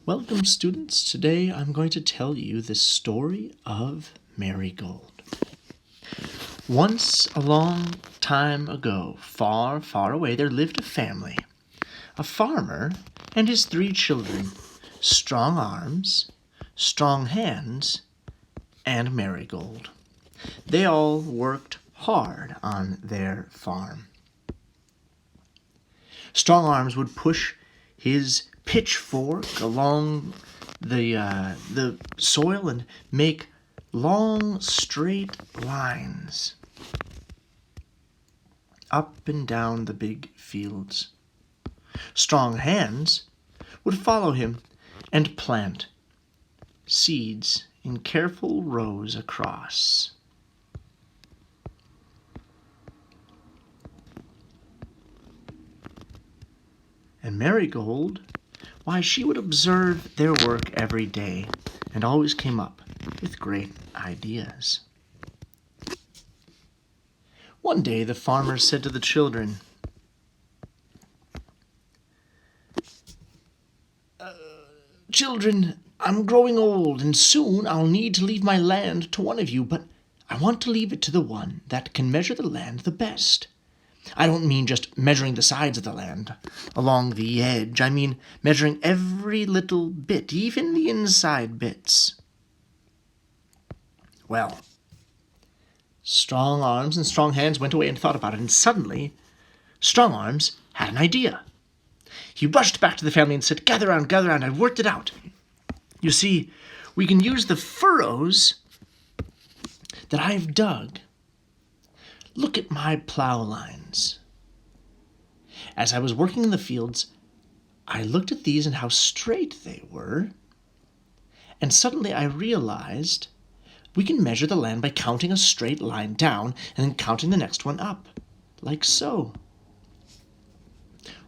Welcome, students. Today I'm going to tell you the story of Marigold. Once, a long time ago, far, far away, there lived a family. A farmer and his 3 children, Strong Arms, Strong Hands, and Marigold. They all worked hard on their farm. Strong Arms would push his pitchfork along the soil and make long, straight lines up and down the big fields. Strong Hands would follow him and plant seeds in careful rows across. And Marigold, why, she would observe their work every day and always came up with great ideas. One day the farmer said to the children, "Children, I'm growing old and soon I'll need to leave my land to one of you, but I want to leave it to the one that can measure the land the best. I don't mean just measuring the sides of the land along the edge. I mean measuring every little bit, even the inside bits." Well, Strong Arms and Strong Hands went away and thought about it, and suddenly Strong Arms had an idea. He rushed back to the family and said, gather round, I've worked it out. You see, we can use the furrows that I've dug. Look at my plow lines. As I was working in the fields, I looked at these and how straight they were, and suddenly I realized we can measure the land by counting a straight line down and then counting the next one up, like so.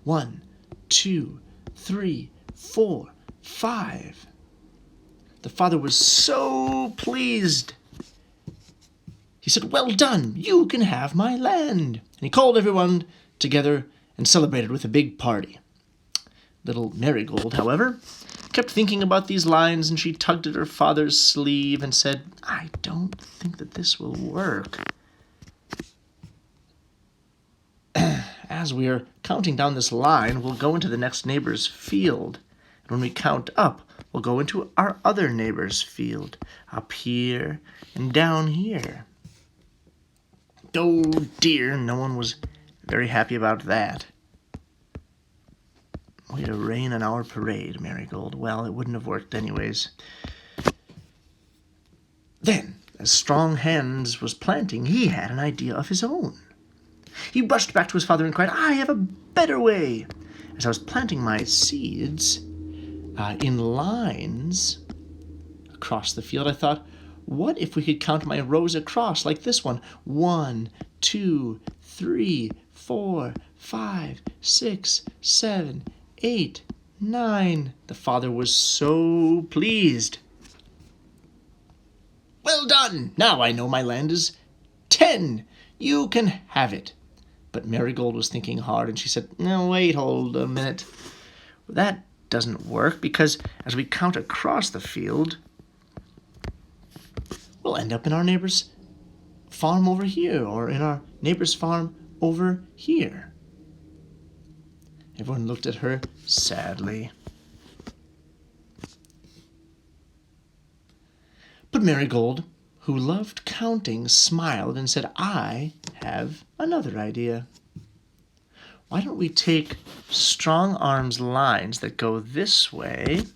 1, 2, 3, 4, 5. The father was so pleased. He said, "Well done, you can have my land." And he called everyone together and celebrated with a big party. Little Marigold, however, kept thinking about these lines, and she tugged at her father's sleeve and said, "I don't think that this will work. As we are counting down this line, we'll go into the next neighbor's field. And when we count up, we'll go into our other neighbor's field, up here and down here." Oh dear, no one was very happy about that. Way to rain on our parade, Marigold. Well, it wouldn't have worked anyways. Then, as Strong Hands was planting, he had an idea of his own. He rushed back to his father and cried, "I have a better way." As I was planting my seeds in lines across the field, I thought, what if we could count my rows across like this one? 1, 2, 3, 4, 5, 6, 7, 8, 9. The father was so pleased. "Well done! Now I know my land is 10. You can have it." But Marigold was thinking hard, and she said, "No, wait, hold a minute. That doesn't work, because as we count across the field, we'll end up in our neighbor's farm over here, or in our neighbor's farm over here." Everyone looked at her sadly. But Marigold, who loved counting, smiled and said, "I have another idea. Why don't we take Strong Arms lines that go this way,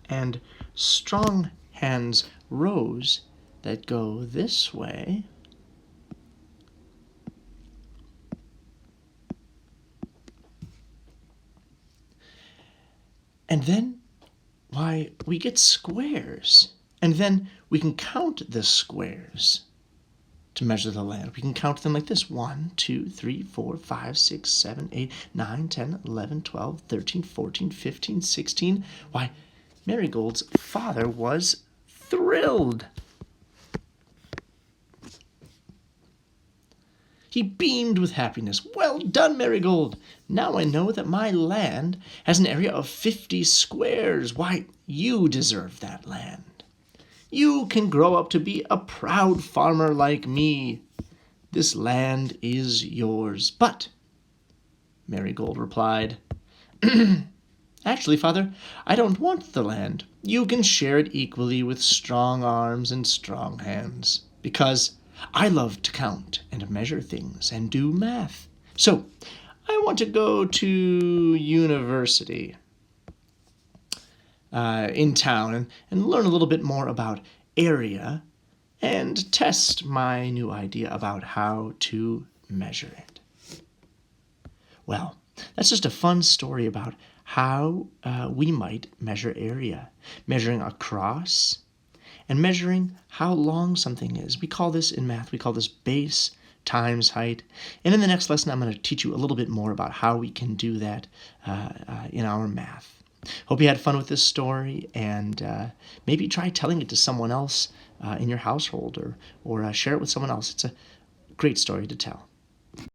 and Strong Hands rows that go this way, and then, why, we get squares, and then we can count the squares to measure the land. We can count them like this: 1, 2, 3, 4, 5, 6, 7, 8, 9, 10, 11, 12, 13, 14, 15, 16. Why, Marigold's father was thrilled. He beamed with happiness. "Well done, Marigold! Now I know that my land has an area of 50 squares. Why, you deserve that land. You can grow up to be a proud farmer like me. This land is yours." "But," Marigold replied, "actually, Father, I don't want the land. You can share it equally with strong arms and strong hands, because I love to count and measure things and do math. So I want to go to university in town and learn a little bit more about area and test my new idea about how to measure it." Well, that's just a fun story about how we might measure area, measuring across and measuring how long something is. We call this in math, we call this base times height. And in the next lesson, I'm going to teach you a little bit more about how we can do that in our math. Hope you had fun with this story, and maybe try telling it to someone else in your household, or share it with someone else. It's a great story to tell.